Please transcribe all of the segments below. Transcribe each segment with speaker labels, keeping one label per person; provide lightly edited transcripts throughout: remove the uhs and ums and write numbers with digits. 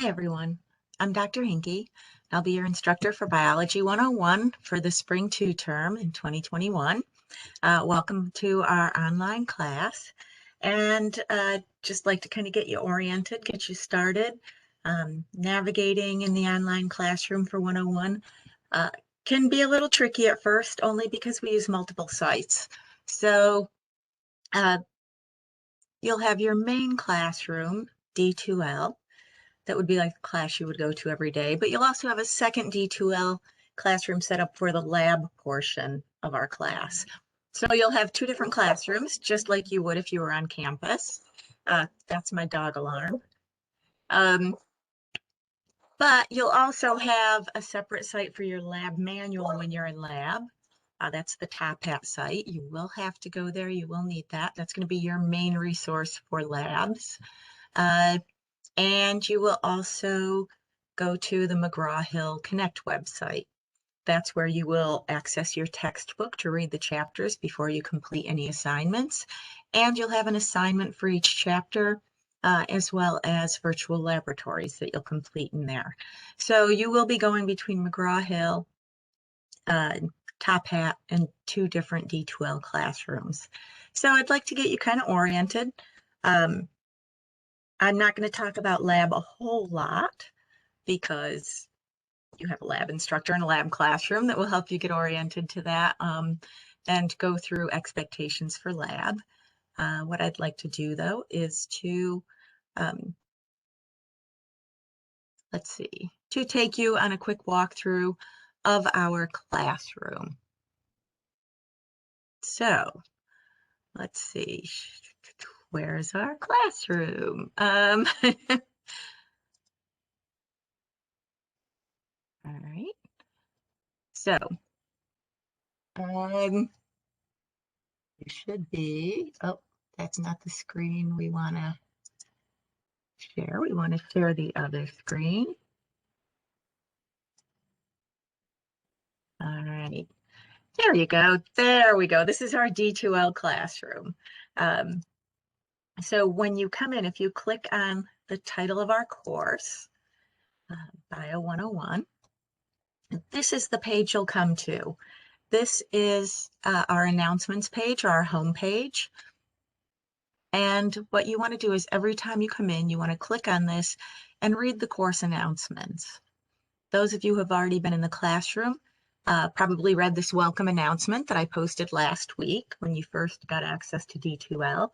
Speaker 1: Hi, everyone. I'm Dr. Hinkey. I'll be your instructor for Biology 101 for the Spring 2 term in 2021. Welcome to our online class. And just like to kind of get you oriented, get you started. Navigating in the online classroom for 101 can be a little tricky at first, only because we use multiple sites. So you'll have your main classroom, D2L. That would be like the class you would go to every day. But you'll also have a second D2L classroom set up for the lab portion of our class. So you'll have two different classrooms, just like you would if you were on campus. That's my dog alarm. But you'll also have a separate site for your lab manual when you're in lab. That's the Top Hat site. You will have to go there. You will need that. That's going to be your main resource for labs. And you will also go to the McGraw-Hill Connect website. That's where you will access your textbook to read the chapters before you complete any assignments. And you'll have an assignment for each chapter, as well as virtual laboratories that you'll complete in there. So you will be going between McGraw-Hill, Top Hat, and two different D2L classrooms. So I'd like to get you kind of oriented. I'm not going to talk about lab a whole lot because you have a lab instructor and a lab classroom that will help you get oriented to that and go through expectations for lab. What I'd like to do though is to, to take you on a quick walkthrough of our classroom. So let's see, where's our classroom? All right. So, you should be, oh, that's not the screen we want to share. We want to share the other screen. All right. There you go. There we go. This is our D2L classroom. So when you come in, if you click on the title of our course, Bio 101, this is the page you'll come to. This is our announcements page, our home page. And what you want to do is every time you come in, you want to click on this and read the course announcements. Those of you who have already been in the classroom probably read this welcome announcement that I posted last week when you first got access to D2L.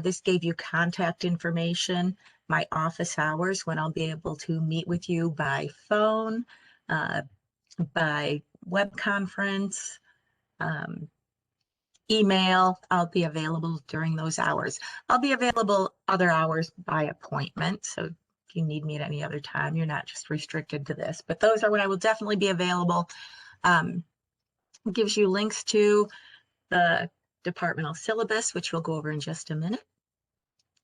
Speaker 1: This gave you contact information, my office hours, when I'll be able to meet with you by phone, by web conference, email. I'll be available during those hours. I'll be available other hours by appointment. So if you need me at any other time, you're not just restricted to this, but those are when I will definitely be available. It gives you links to the departmental syllabus, which we'll go over in just a minute.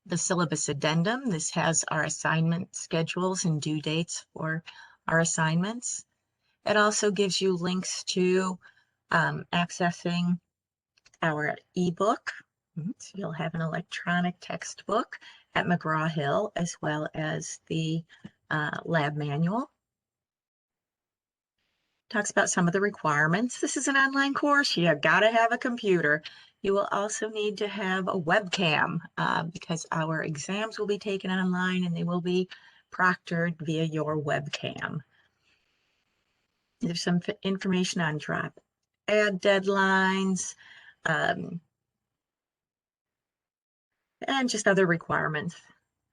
Speaker 1: The syllabus addendum, this has our assignment schedules and due dates for our assignments. It also gives you links to accessing our ebook. So you'll have an electronic textbook at McGraw-Hill, as well as the lab manual. Talks about some of the requirements. This is an online course. You gotta have a computer. You will also need to have a webcam because our exams will be taken online and they will be proctored via your webcam. There's some information on drop add deadlines and just other requirements.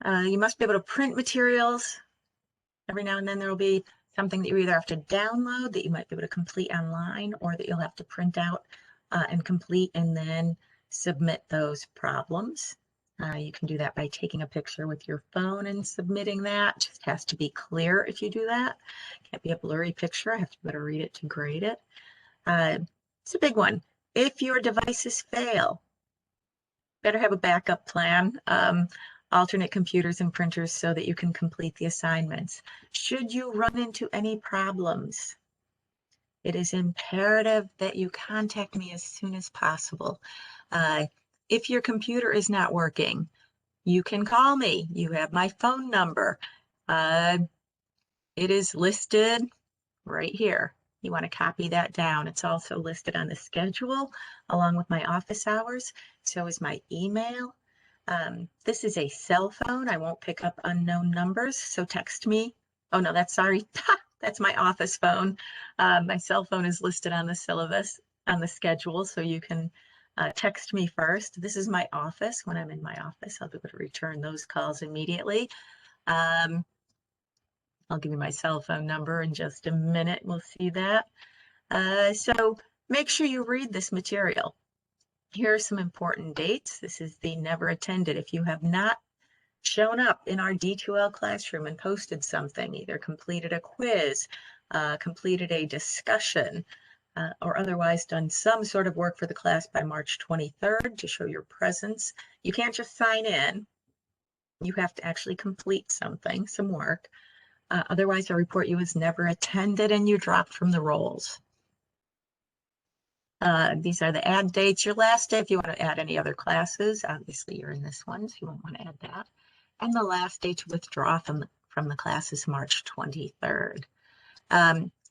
Speaker 1: You must be able to print materials. Every now and then there will be something that you either have to download that you might be able to complete online, or that you'll have to print out and complete and then submit those problems. You can do that by taking a picture with your phone and submitting that. Just has to be clear if you do that. Can't be a blurry picture. I have to better read it to grade it. It's a big one. If your devices fail, better have a backup plan. Alternate computers and printers so that you can complete the assignments. Should you run into any problems, it is imperative that you contact me as soon as possible. If your computer is not working, you can call me. You have my phone number. It is listed right here. You want to copy that down. It's also listed on the schedule along with my office hours. So is my email. This is a cell phone. I won't pick up unknown numbers, so text me. Oh no, sorry. That's my office phone. My cell phone is listed on the syllabus, on the schedule, so you can text me first. This is my office. When I'm in my office, I'll be able to return those calls immediately. I'll give you my cell phone number in just a minute. We'll see that. So make sure you read this material. Here are some important dates. This is the never attended. If you have not shown up in our D2L classroom and posted something, either completed a quiz, completed a discussion, or otherwise done some sort of work for the class by March 23rd to show your presence, you can't just sign in. You have to actually complete something, some work. Otherwise, I'll report you as never attended and you dropped from the rolls. These are the add dates. Your last day, if you want to add any other classes, obviously you're in this one, so you won't want to add that. And the last day to withdraw from the class is March 23rd.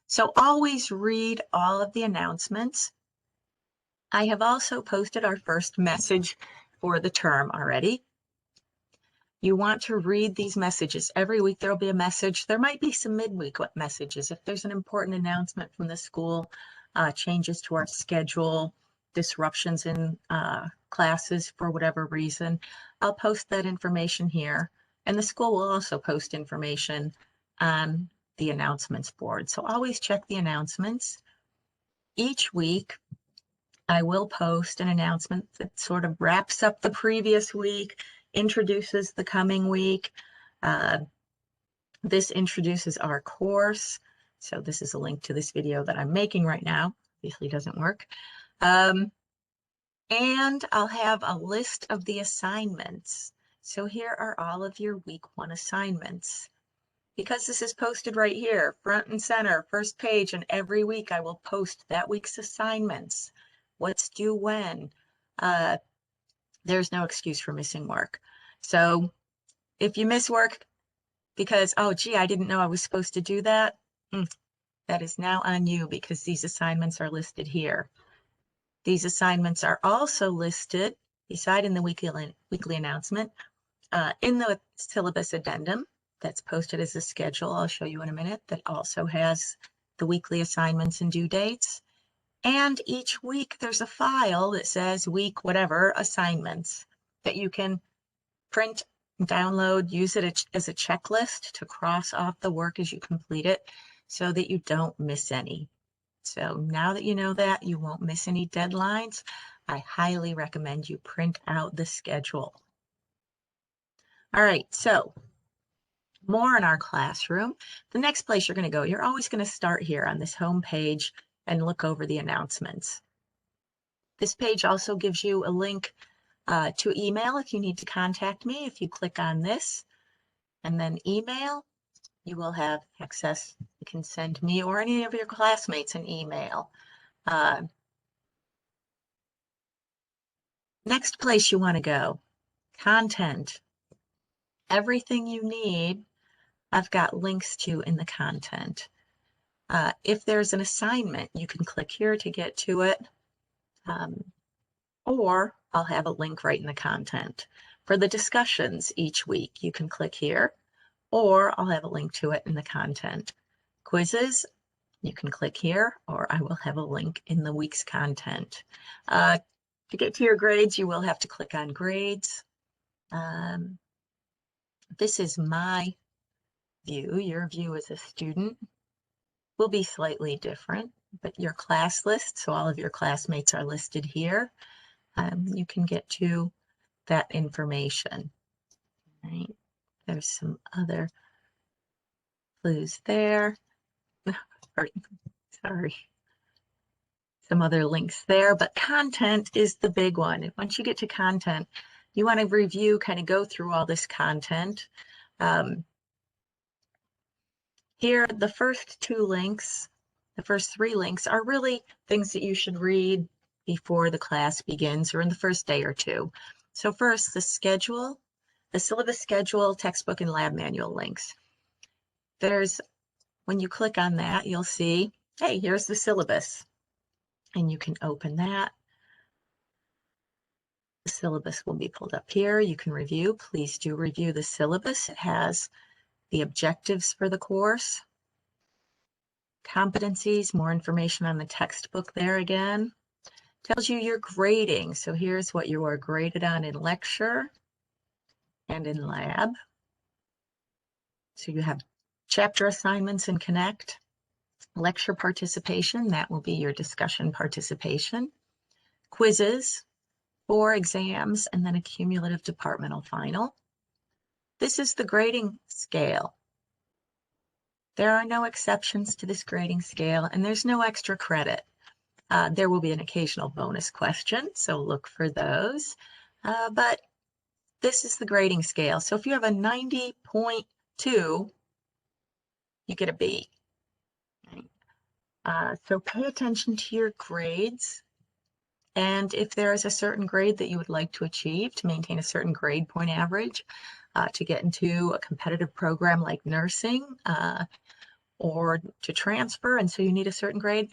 Speaker 1: So always read all of the announcements. I have also posted our first message for the term already. You want to read these messages. Every week there will be a message. There might be some midweek messages. If there's an important announcement from the school, changes to our schedule, disruptions in classes for whatever reason, I'll post that information here. And the school will also post information on the announcements board. So always check the announcements. Each week, I will post an announcement that sort of wraps up the previous week, introduces the coming week. This introduces our course. So this is a link to this video that I'm making right now. Obviously doesn't work. And I'll have a list of the assignments. So here are all of your week 1 assignments. Because this is posted right here, front and center, first page, and every week I will post that week's assignments. What's due when? There's no excuse for missing work. So if you miss work because, oh, gee, I didn't know I was supposed to do that, that is now on you because these assignments are listed here. These assignments are also listed beside in the weekly announcement in the syllabus addendum that's posted as a schedule. I'll show you in a minute. That also has the weekly assignments and due dates. And each week there's a file that says week whatever assignments that you can print, download, use it as a checklist to cross off the work as you complete it so that you don't miss any. So now that you know that, you won't miss any deadlines. I highly recommend you print out the schedule. All right, so more in our classroom. The next place you're going to go, you're always going to start here on this home page and look over the announcements. This page also gives you a link to email if you need to contact me. If you click on this and then email, you will have access. You can send me or any of your classmates an email. Next place you want to go, content. Everything you need, I've got links to in the content. If there's an assignment, you can click here to get to it. Or I'll have a link right in the content. For the discussions each week, you can click here, or I'll have a link to it in the content. Quizzes, you can click here, or I will have a link in the week's content. To get to your grades, you will have to click on grades. This is my view. Your view as a student will be slightly different, but your class list, so all of your classmates are listed here. You can get to that information. Right? There's some other clues there. Sorry. Some other links there, but content is the big one. Once you get to content, you want to review, kind of go through all this content. Here, the first 2 links, the first 3 links are really things that you should read before the class begins or in the first day or 2. So first, the schedule, the syllabus schedule, textbook, and lab manual links. when you click on that, you'll see, hey, here's the syllabus. And you can open that. The syllabus will be pulled up here. You can review. Please do review the syllabus. It has the objectives for the course, competencies, more information on the textbook there again. Tells you your grading. So here's what you are graded on in lecture and in lab. So you have chapter assignments in Connect, lecture participation, that will be your discussion participation, quizzes, 4 exams, and then a cumulative departmental final. This is the grading scale. There are no exceptions to this grading scale, and there's no extra credit. There will be an occasional bonus question, so look for those. But this is the grading scale. So if you have a 90.2, you get a B. So pay attention to your grades. And if there is a certain grade that you would like to achieve to maintain a certain grade point average, to get into a competitive program like nursing, or to transfer, and so you need a certain grade,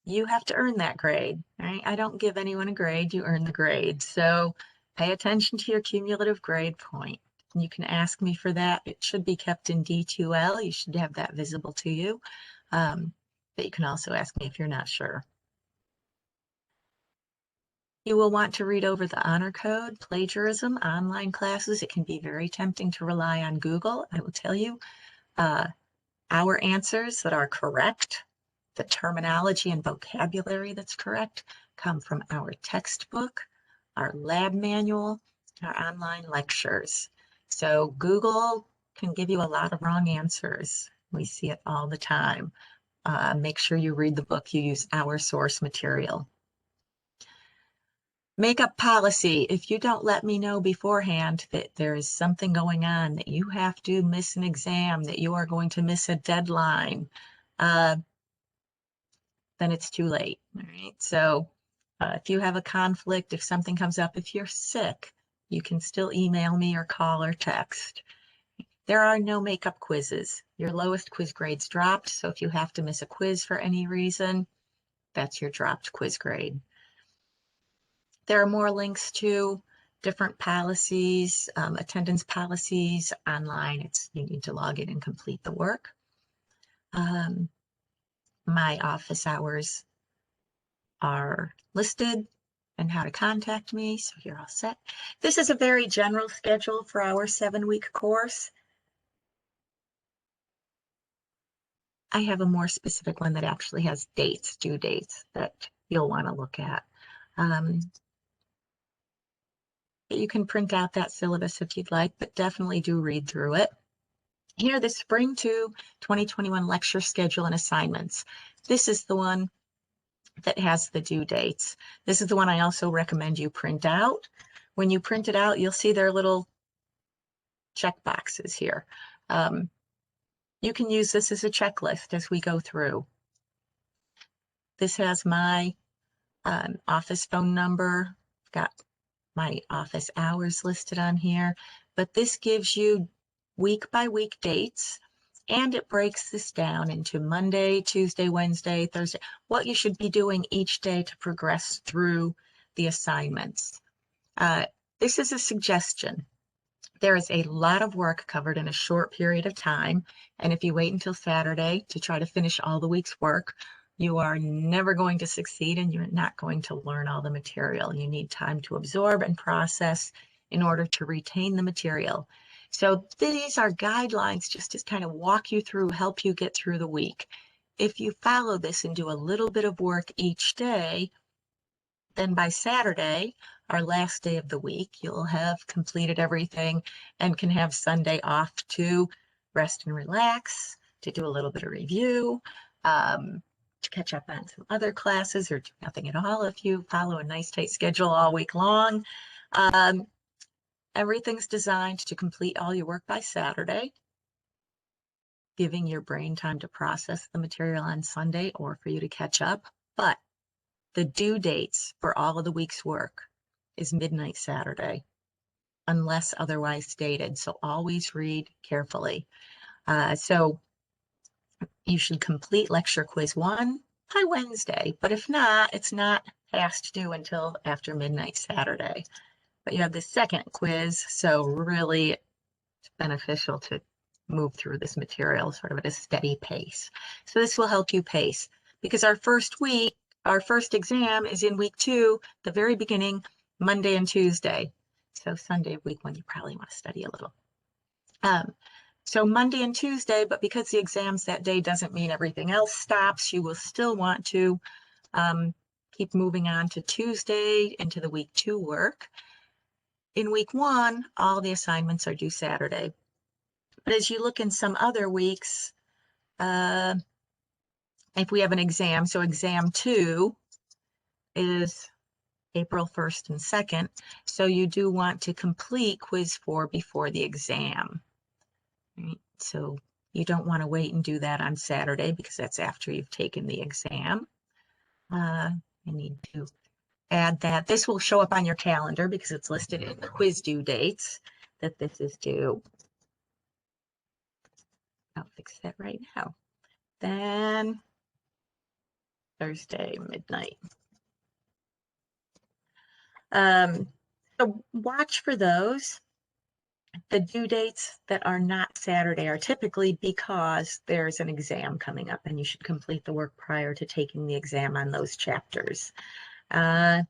Speaker 1: you have to earn that grade, right? I don't give anyone a grade, you earn the grade. So pay attention to your cumulative grade point. And you can ask me for that. It should be kept in D2L. You should have that visible to you. But you can also ask me if you're not sure. You will want to read over the honor code, plagiarism, online classes. It can be very tempting to rely on Google. I will tell you, our answers that are correct, the terminology and vocabulary that's correct, come from our textbook, our lab manual, our online lectures. So Google can give you a lot of wrong answers. We see it all the time. Make sure you read the book. You use our source material. Makeup policy. If you don't let me know beforehand that there is something going on, that you have to miss an exam, that you are going to miss a deadline, then it's too late. All right. So if you have a conflict, if something comes up, if you're sick, you can still email me or call or text. There are no makeup quizzes. Your lowest quiz grade's dropped. So if you have to miss a quiz for any reason, that's your dropped quiz grade. There are more links to different policies, attendance policies online. You need to log in and complete the work. My office hours are listed and how to contact me, so you're all set. This is a very general schedule for our 7-week course. I have a more specific one that actually has dates, due dates, that you'll want to look at. You can print out that syllabus if you'd like, but definitely do read through it. Here, the Spring 2 2021 lecture schedule and assignments. This is the one that has the due dates. This is the one I also recommend you print out. When you print it out, you'll see their little check boxes here. You can use this as a checklist as we go through. This has my office phone number, got my office hours listed on here, but this gives you week by week dates, and it breaks this down into Monday, Tuesday, Wednesday, Thursday, what you should be doing each day to progress through the assignments. This is a suggestion. There is a lot of work covered in a short period of time, and if you wait until Saturday to try to finish all the week's work, you are never going to succeed and you're not going to learn all the material. You need time to absorb and process in order to retain the material. So these are guidelines just to kind of walk you through, help you get through the week. If you follow this and do a little bit of work each day, then by Saturday, our last day of the week, you'll have completed everything and can have Sunday off to rest and relax, to do a little bit of review, to catch up on some other classes, or do nothing at all if you follow a nice tight schedule all week long. Everything's designed to complete all your work by Saturday, giving your brain time to process the material on Sunday or for you to catch up. But the due dates for all of the week's work is midnight Saturday, unless otherwise stated. So always read carefully. So you should complete lecture quiz 1 by Wednesday, but if not, it's not past due until after midnight Saturday. But you have the second quiz, so really it's beneficial to move through this material sort of at a steady pace. So this will help you pace, because our first exam is in week 2, the very beginning, Monday and Tuesday. So Sunday of week 1, you probably want to study a little. So Monday and Tuesday, but because the exam's that day doesn't mean everything else stops. You will still want to keep moving on to Tuesday into the week 2 work. In week 1, all the assignments are due Saturday. But as you look in some other weeks, if we have an exam, so exam 2 is April 1st and 2nd. So you do want to complete quiz 4 before the exam. Right? So you don't want to wait and do that on Saturday, because that's after you've taken the exam. I need to add that. This will show up on your calendar because it's listed in the quiz due dates that this is due. I'll fix that right now. Then Thursday, midnight. So watch for those. The due dates that are not Saturday are typically because there's an exam coming up and you should complete the work prior to taking the exam on those chapters. So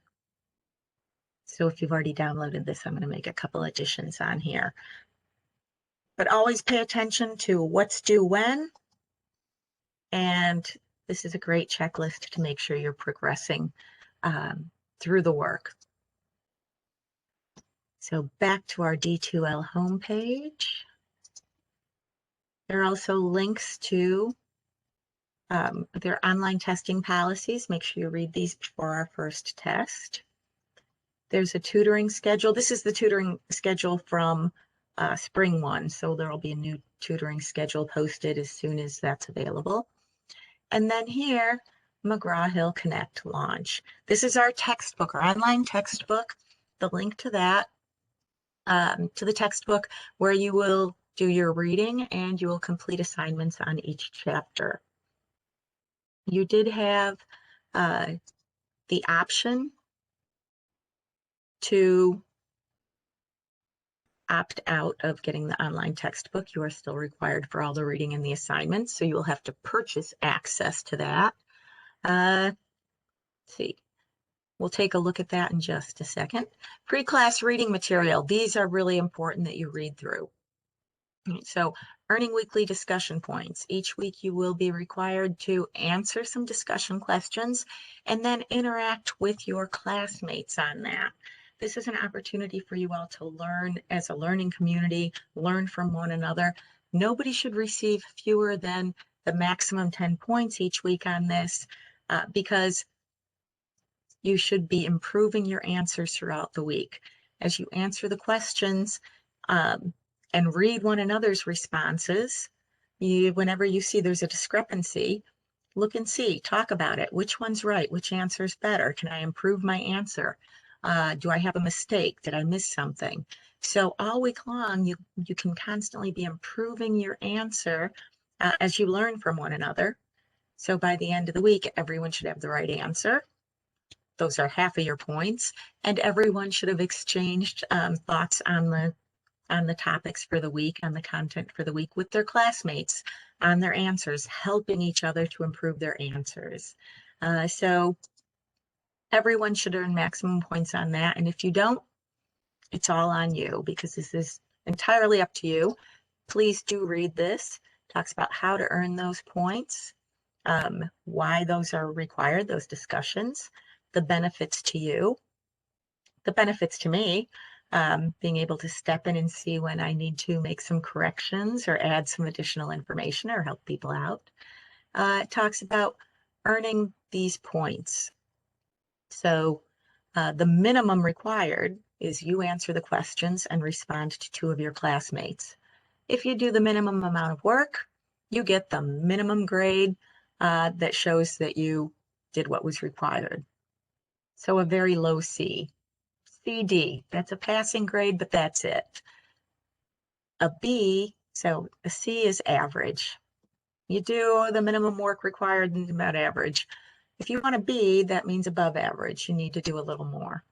Speaker 1: if you've already downloaded this, I'm going to make a couple additions on here. But always pay attention to what's due when. And this is a great checklist to make sure you're progressing through the work. So back to our D2L homepage. There are also links to their online testing policies. Make sure you read these before our first test. There's a tutoring schedule. This is the tutoring schedule from spring 1, so there will be a new tutoring schedule posted as soon as that's available. And then here, McGraw-Hill Connect launch. This is our textbook, our online textbook. The link to that, to the textbook, where you will do your reading and you will complete assignments on each chapter. You did have the option to opt out of getting the online textbook. You are still required for all the reading and the assignments, so you will have to purchase access to that. Let's see. We'll take a look at that in just a second. Pre-class reading material. These are really important that you read through. So earning weekly discussion points. Each week you will be required to answer some discussion questions and then interact with your classmates on that. This is an opportunity for you all to learn as a learning community, learn from one another. Nobody should receive fewer than the maximum 10 points each week on this, because you should be improving your answers throughout the week. As you answer the questions, and read one another's responses, whenever you see there's a discrepancy, look and see, talk about it. Which one's right? Which answer's better? Can I improve my answer? Do I have a mistake? Did I miss something? So all week long, you can constantly be improving your answer as you learn from one another. So by the end of the week, everyone should have the right answer. Those are half of your points, and everyone should have exchanged thoughts on the topics for the week, on the content for the week with their classmates, on their answers, helping each other to improve their answers. So everyone should earn maximum points on that. And if you don't, it's all on you, because this is entirely up to you. Please do read this. It talks about how to earn those points, why those are required, those discussions, the benefits to you, the benefits to me. Being able to step in and see when I need to make some corrections or add some additional information or help people out. It talks about earning these points. So the minimum required is you answer the questions and respond to 2 of your classmates. If you do the minimum amount of work, you get the minimum grade that shows that you did what was required. So a very low C. CD, that's a passing grade, but that's it. A B So a C is average. You do the minimum work required and about average. If you want a B, that means above average. You need to do a little more.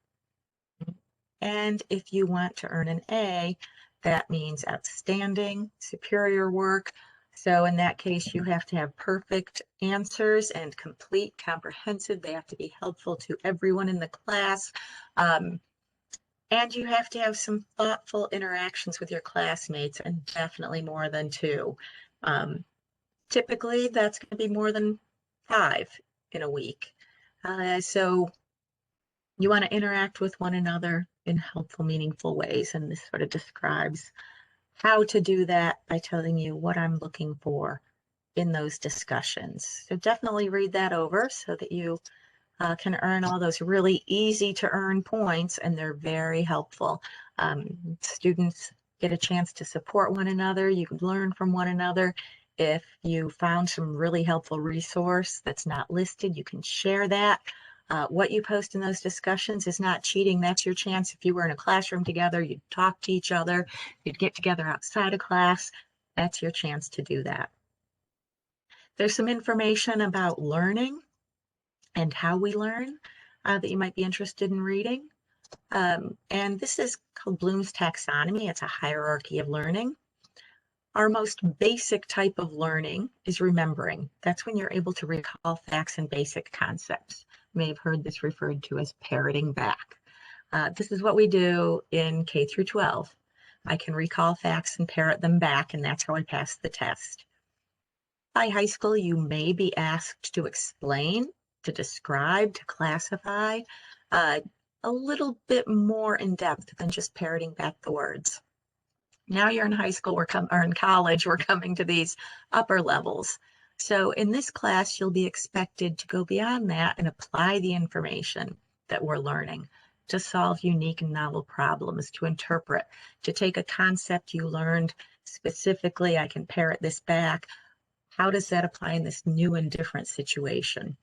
Speaker 1: And if you want to earn an A, that means outstanding, superior work. So in that case, you have to have perfect answers and complete, comprehensive. They have to be helpful to everyone in the class. And you have to have some thoughtful interactions with your classmates, and definitely more than two. Typically, that's going to be more than 5 in a week. So you want to interact with one another in helpful, meaningful ways. And this sort of describes how to do that by telling you what I'm looking for in those discussions. So definitely read that over so that you can earn all those really easy to earn points, and they're very helpful. Students get a chance to support one another. You can learn from one another. If you found some really helpful resource that's not listed, you can share that. What you post in those discussions is not cheating. That's your chance. If you were in a classroom together, you'd talk to each other, you'd get together outside of class. That's your chance to do that. There's some information about learning and how we learn that you might be interested in reading. And this is called Bloom's taxonomy. It's a hierarchy of learning. Our most basic type of learning is remembering. That's when you're able to recall facts and basic concepts. You may have heard this referred to as parroting back. This is what we do in K through 12. I can recall facts and parrot them back, and that's how I pass the test. By high school, you may be asked to explain, to describe, to classify a little bit more in depth than just parroting back the words. Now you're in high school or in college, we're coming to these upper levels. So in this class, you'll be expected to go beyond that and apply the information that we're learning to solve unique and novel problems, to interpret, to take a concept you learned specifically. I can parrot this back. How does that apply in this new and different situation?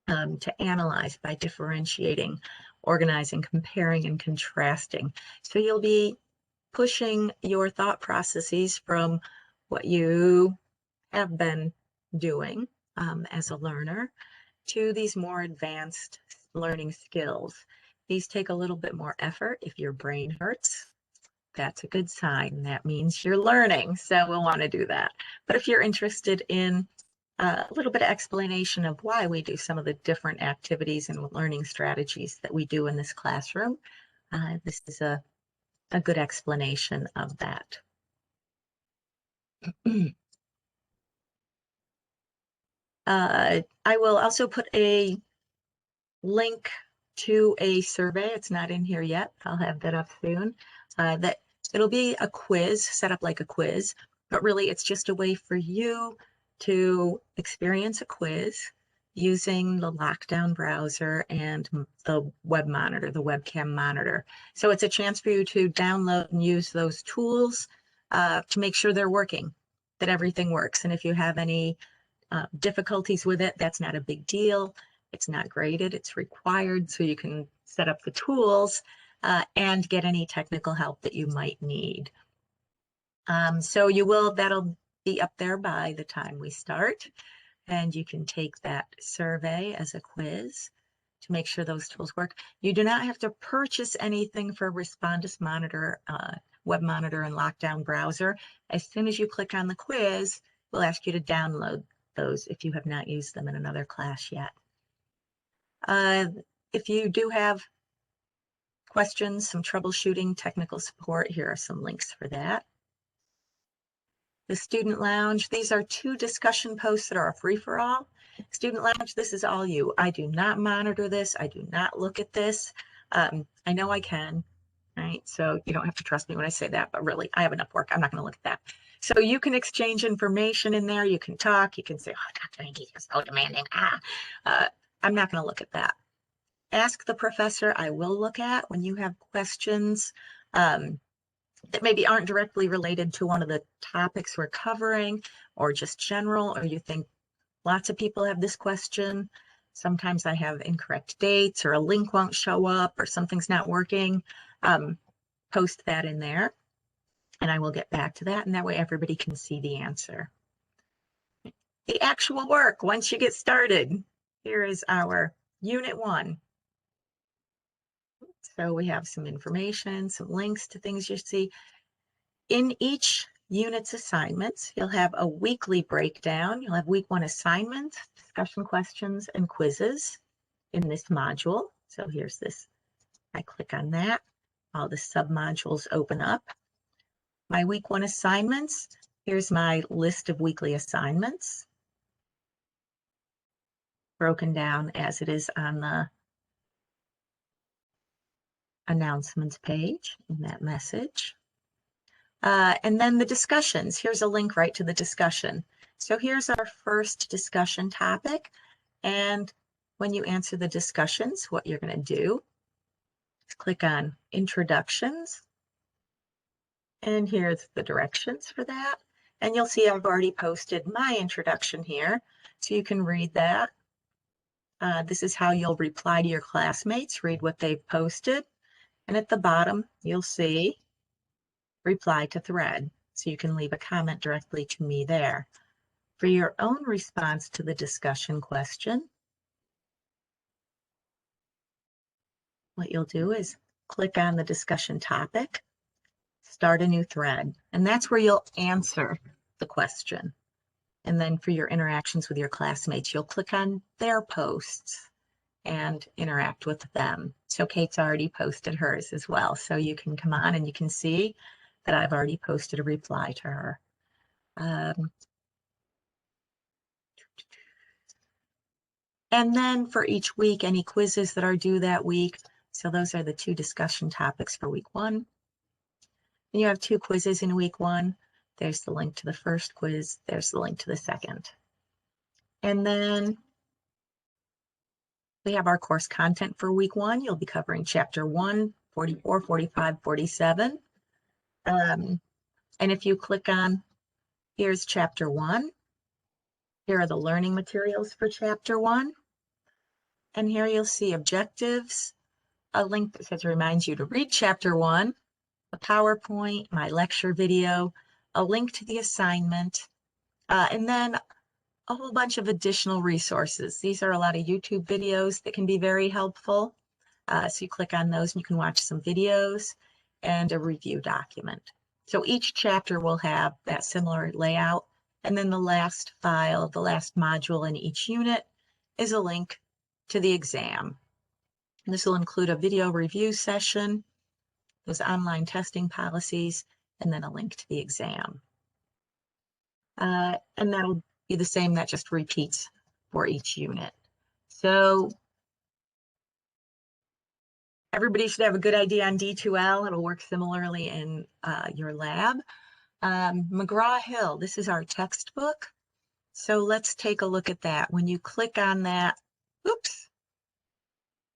Speaker 1: To analyze by differentiating, organizing, comparing, and contrasting. So you'll be pushing your thought processes from what you have been doing as a learner to these more advanced learning skills. These take a little bit more effort. If your brain hurts, that's a good sign. That means you're learning. So we'll want to do that. But if you're interested in a little bit of explanation of why we do some of the different activities and learning strategies that we do in this classroom, this is a good explanation of that. I will also put a link to a survey. It's not in here yet. I'll have that up soon. That it'll be a quiz, set up like a quiz, but really it's just a way for you to experience a quiz using the lockdown browser and the web monitor, the webcam monitor. So it's a chance for you to download and use those tools to make sure they're working, that everything works. And if you have any difficulties with it, that's not a big deal. It's not graded, it's required, so you can set up the tools and get any technical help that you might need. So that'll be up there by the time we start, and you can take that survey as a quiz to make sure those tools work. You do not have to purchase anything for Respondus Monitor, web monitor, and lockdown browser. As soon as you click on the quiz, we'll ask you to download those if you have not used them in another class yet. If you do have questions, some troubleshooting, technical support, here are some links for that. The Student Lounge, these are 2 discussion posts that are a free-for-all. Student Lounge, this is all you. I do not monitor this. I do not look at this. I know I can, right? So you don't have to trust me when I say that, but really, I have enough work. I'm not going to look at that. So you can exchange information in there. You can talk. You can say, oh, Dr. Hinkey, you're so demanding. I'm not going to look at that. Ask the professor, I will look at when you have questions that maybe aren't directly related to one of the topics we're covering, or just general, or you think lots of people have this question. Sometimes I have incorrect dates, or a link won't show up, or something's not working. Post that in there. And I will get back to that, and that way everybody can see the answer. The actual work, once you get started, here is our Unit 1. So we have some information, some links to things you see. In each unit's assignments, you'll have a weekly breakdown. You'll have week 1 assignments, discussion questions, and quizzes in this module. So here's this. I click on that. All the submodules open up. My week 1 assignments, here's my list of weekly assignments, broken down as it is on the announcements page in that message. And then the discussions. Here's a link right to the discussion. So here's our first discussion topic. And when you answer the discussions, what you're going to do is click on Introductions. And here's the directions for that. And you'll see I've already posted my introduction here, so you can read that. This is how you'll reply to your classmates, read what they've posted. And at the bottom, you'll see reply to thread. So you can leave a comment directly to me there. For your own response to the discussion question, what you'll do is click on the discussion topic, start a new thread, and that's where you'll answer the question. And then for your interactions with your classmates, you'll click on their posts and interact with them. So Kate's already posted hers as well. So you can come on and you can see that I've already posted a reply to her. And then for each week, any quizzes that are due that week. So those are the 2 discussion topics for week 1. And you have 2 quizzes in week 1. There's the link to the first quiz. There's the link to the second. And then we have our course content for week 1. You'll be covering chapter 1, 44, 45, 47. And if you click on, here's chapter 1. Here are the learning materials for chapter 1. And here you'll see objectives, a link that says reminds you to read chapter 1, a PowerPoint, my lecture video, a link to the assignment, and then a whole bunch of additional resources. These are a lot of YouTube videos that can be very helpful. So you click on those and you can watch some videos and a review document. So each chapter will have that similar layout. And then the last file, the last module in each unit is a link to the exam. And this will include a video review session, those online testing policies, and then a link to the exam. And that'll be the same, that just repeats for each unit. So everybody should have a good idea on D2L. It'll work similarly in your lab. McGraw-Hill, this is our textbook. So let's take a look at that. When you click on that, oops,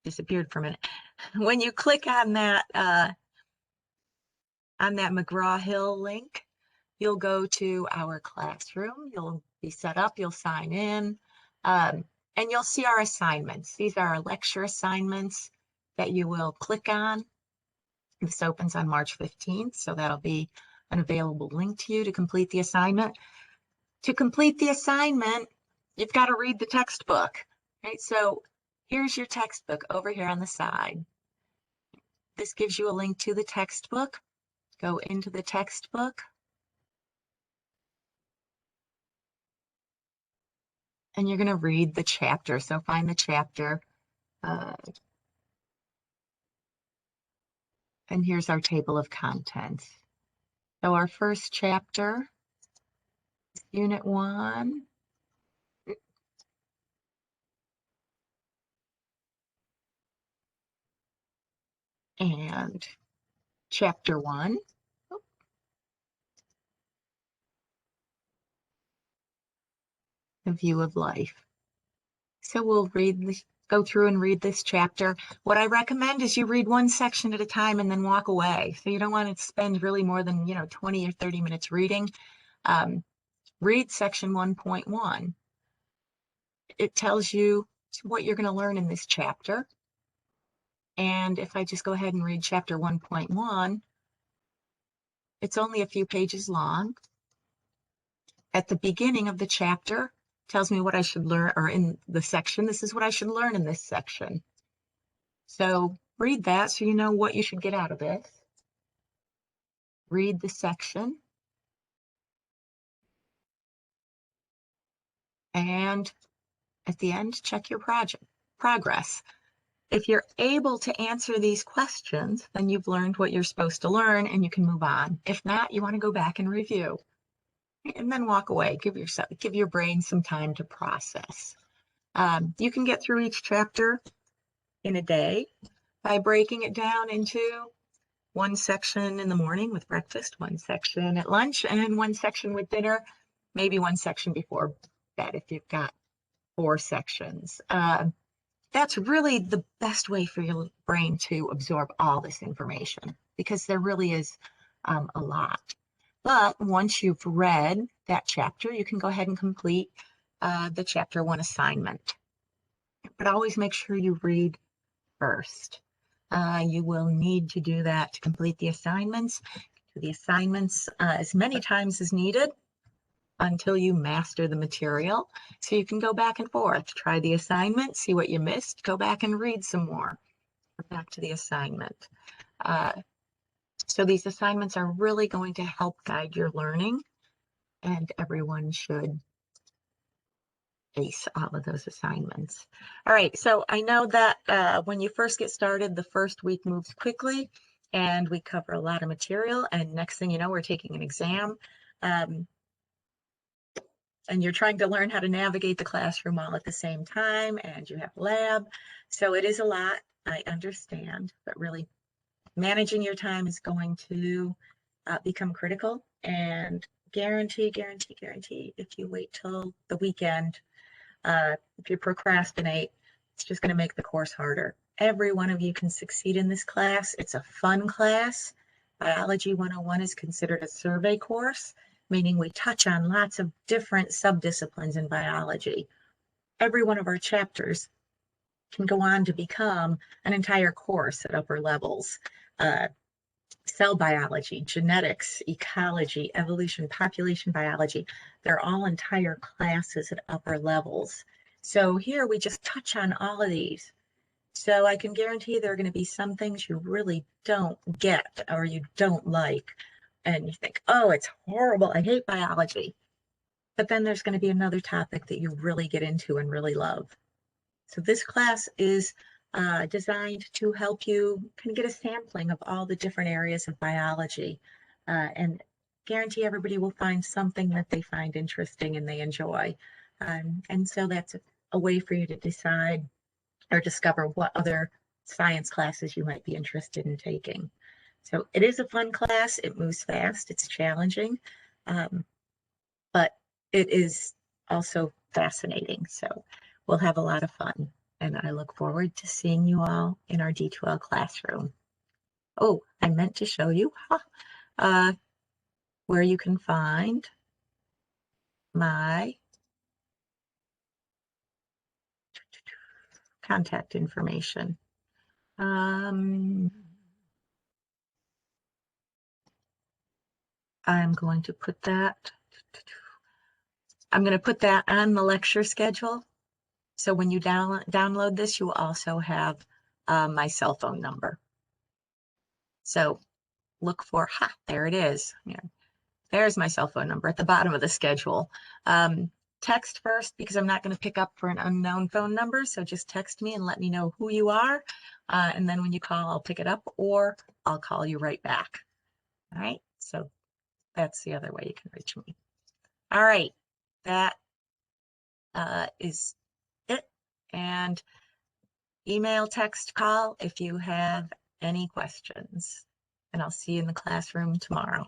Speaker 1: disappeared for a minute. When you click on that McGraw-Hill link, you'll go to our classroom. You'll be set up, you'll sign in, and you'll see our assignments. These are our lecture assignments that you will click on. This opens on March 15th, so that'll be an available link to you to complete the assignment. To complete the assignment, you've got to read the textbook, right? So here's your textbook over here on the side. This gives you a link to the textbook. Go into the textbook. And you're going to read the chapter. So find the chapter. And here's our table of contents. So our first chapter, Unit 1. And Chapter 1. The View of Life. So we'll go through and read this chapter. What I recommend is you read one section at a time and then walk away. So you don't want to spend really more than 20 or 30 minutes reading. Read section 1.1. It tells you what you're going to learn in this chapter. And if I just go ahead and read chapter 1.1, It's only a few pages long. At the beginning of the chapter, tells me what I should learn, or in the section, this is what I should learn in this section. So read that so you know what you should get out of this. Read the section. And at the end, check your progress. If you're able to answer these questions, then you've learned what you're supposed to learn and you can move on. If not, you want to go back and review and then walk away. Give your brain some time to process. You can get through each chapter in a day by breaking it down into one section in the morning with breakfast, one section at lunch, and one section with dinner, maybe one section before bed if you've got 4 sections. That's really the best way for your brain to absorb all this information, because there really is a lot. But once you've read that chapter, you can go ahead and complete the chapter 1 assignment. But always make sure you read first. You will need to do that to complete the assignments. Do the assignments as many times as needed until you master the material. So you can go back and forth, try the assignment, see what you missed, go back and read some more. Back to the assignment. So these assignments are really going to help guide your learning, and everyone should ace all of those assignments. All right, so I know that when you first get started, the first week moves quickly and we cover a lot of material, and next thing you know, we're taking an exam. And you're trying to learn how to navigate the classroom all at the same time, and you have lab. So it is a lot, I understand, but really managing your time is going to become critical, and guarantee, if you wait till the weekend, if you procrastinate, it's just going to make the course harder. Every one of you can succeed in this class. It's a fun class. Biology 101 is considered a survey course, meaning we touch on lots of different subdisciplines in biology. Every one of our chapters can go on to become an entire course at upper levels. Cell biology, genetics, ecology, evolution, population biology, they're all entire classes at upper levels. So here we just touch on all of these. So I can guarantee there are going to be some things you really don't get or you don't like. And you think, oh, it's horrible, I hate biology. But then there's going to be another topic that you really get into and really love. So this class is designed to help you kind of get a sampling of all the different areas of biology, and guarantee everybody will find something that they find interesting and they enjoy. And so that's a way for you to decide or discover what other science classes you might be interested in taking. So it is a fun class. It moves fast. It's challenging, but it is also fascinating. So we'll have a lot of fun, and I look forward to seeing you all in our D2L classroom. Oh, I meant to show you where you can find my contact information. I'm going to put that on the lecture schedule. So when you download this, you will also have my cell phone number. So look for, there it is. There's my cell phone number at the bottom of the schedule. Text first, because I'm not going to pick up for an unknown phone number. So just text me and let me know who you are. And then when you call, I'll pick it up, or I'll call you right back. All right. So that's the other way you can reach me. All right. That is it. And email, text, call if you have any questions. And I'll see you in the classroom tomorrow.